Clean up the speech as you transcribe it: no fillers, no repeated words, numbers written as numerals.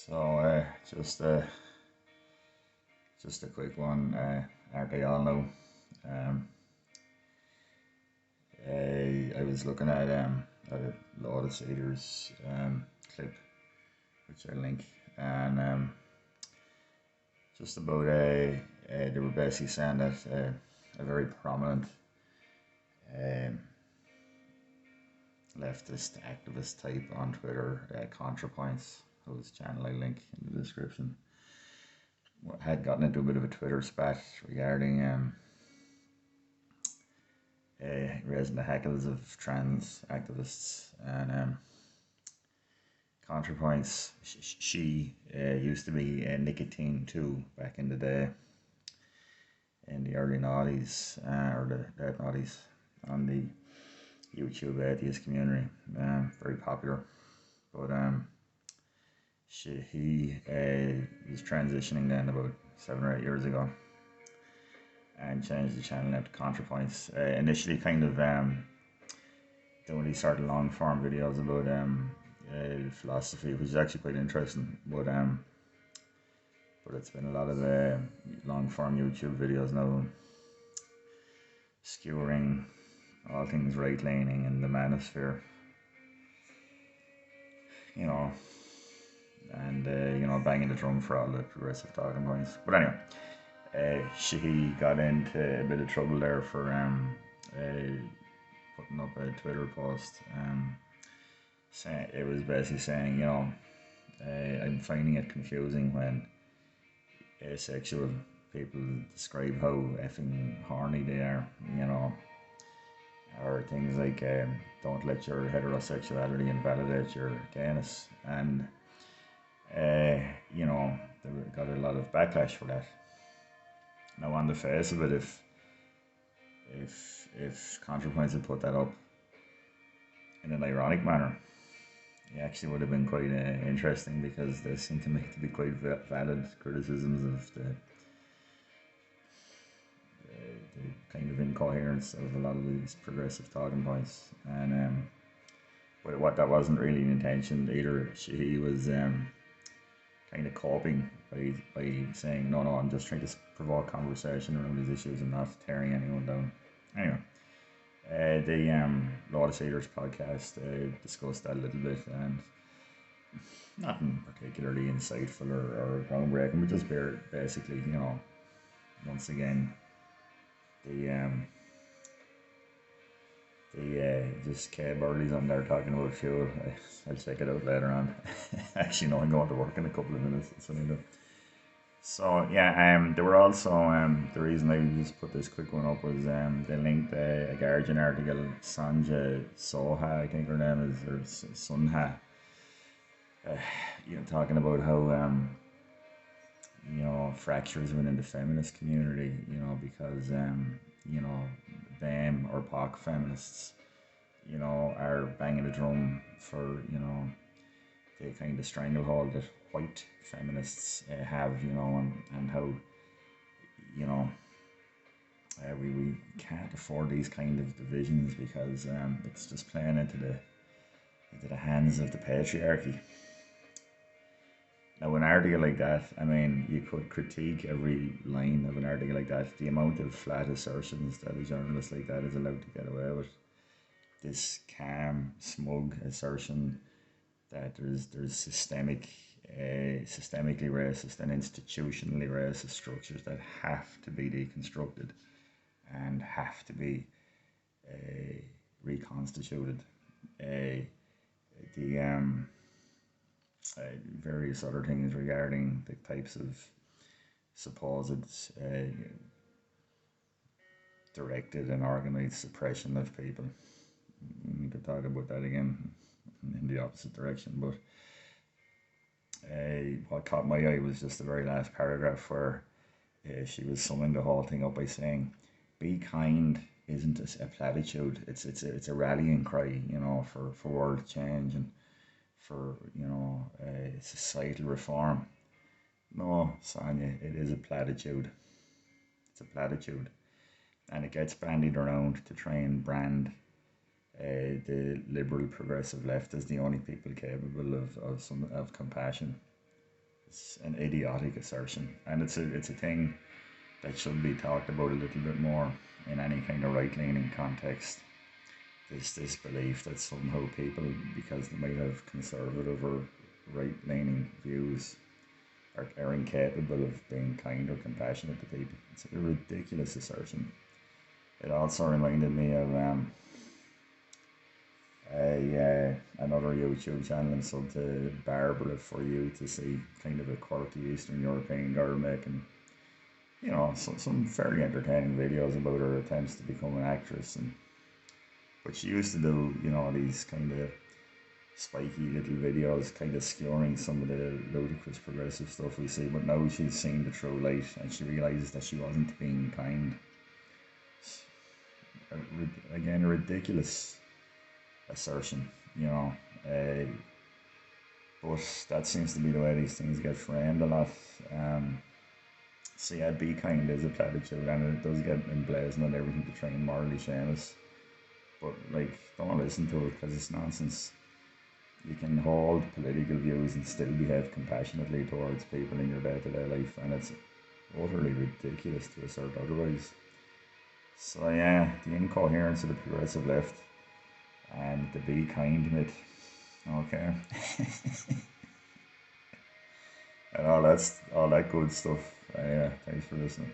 So just a quick one. Aren't they all know? Um, I was looking at a lot of Cedars clip, which I link, and just about they were basically saying that a very prominent um, leftist activist type on Twitter, Contrapoints, whose channel I link in the description, had gotten into a bit of a Twitter spat regarding raising the hackles of trans activists and Contrapoints. She used to be Nicotine too back in the day, in the early noughties or the late noughties, on the YouTube atheist community. Very popular, but he was transitioning then about 7 or 8 years ago, and changed the channel now to Contrapoints. Initially, kind of doing these sort of long form videos about philosophy, which is actually quite interesting. But it's been a lot of long form YouTube videos now, skewering all things right leaning in the manosphere, you know, and banging the drum for all the progressive talking points. But anyway, she got into a bit of trouble there for putting up a Twitter post. Saying, it was basically saying, I'm finding it confusing when asexual people describe how effing horny they are, or things like don't let your heterosexuality invalidate your gayness, and they got a lot of backlash for that. Now, on the face of it, if Contrapoints had put that up in an ironic manner, it actually would have been quite interesting, because they seem to me to be quite valid criticisms of the kind of incoherence of a lot of these progressive talking points. And but what that wasn't really an intention either. He was kind of coping by saying, no, I'm just trying to provoke conversation around these issues and not tearing anyone down. Anyway, the Law of Cedars podcast discussed that a little bit, and nothing particularly insightful or groundbreaking, but just basically, once again, the just K Burley's on there talking about fuel. I'll check it out later on. Actually, no, I'm going to work in a couple of minutes. So yeah, there were also the reason I just put this quick one up was they linked a Guardian article, Sanja Soha, I think her name is, or Sunha, talking about how fractures within the feminist community, because them or POC feminists, are banging the drum for the kind of stranglehold that white feminists have, and how we can't afford these kind of divisions, because it's just playing into the hands of the patriarchy. Now, an article like that, I mean, you could critique every line of an article like that. The amount of flat assertions that a journalist like that is allowed to get away with. This calm, smug assertion that there's systemically racist and institutionally racist structures that have to be deconstructed and have to be reconstituted. Various other things regarding the types of supposed directed and organized suppression of people. We could talk about that again in the opposite direction, but what caught my eye was just the very last paragraph, where she was summing the whole thing up by saying, "Be kind isn't a platitude. It's a rallying cry, for world change and for societal reform." No, Sonia, it is a platitude. It's a platitude, and it gets bandied around to try and brand the liberal progressive left as the only people capable of compassion. It's an idiotic assertion, and it's a thing that should be talked about a little bit more in any kind of right leaning context. This belief that somehow people, because they might have conservative or right leaning views, are incapable of being kind or compassionate to people. It's a ridiculous assertion. It also reminded me of another YouTube channel and sub to Barbara for you to see, kind of a quirky Eastern European girl making, some fairly entertaining videos about her attempts to become an actress. And but she used to do, these kind of spiky little videos, kind of skewering some of the ludicrous progressive stuff we see. But now she's seen the true light and she realizes that she wasn't being kind. Again, a ridiculous assertion, but that seems to be the way these things get framed a lot. So yeah, be kind is a platitude, and it does get emblazoned on everything to try and morally shame us. But like, don't listen to it because it's nonsense. You can hold political views and still behave compassionately towards people in your day-to-day life, and it's utterly ridiculous to assert otherwise. So yeah, the incoherence of the progressive left and the be kind myth. Okay. And all that good stuff. Yeah, thanks for listening.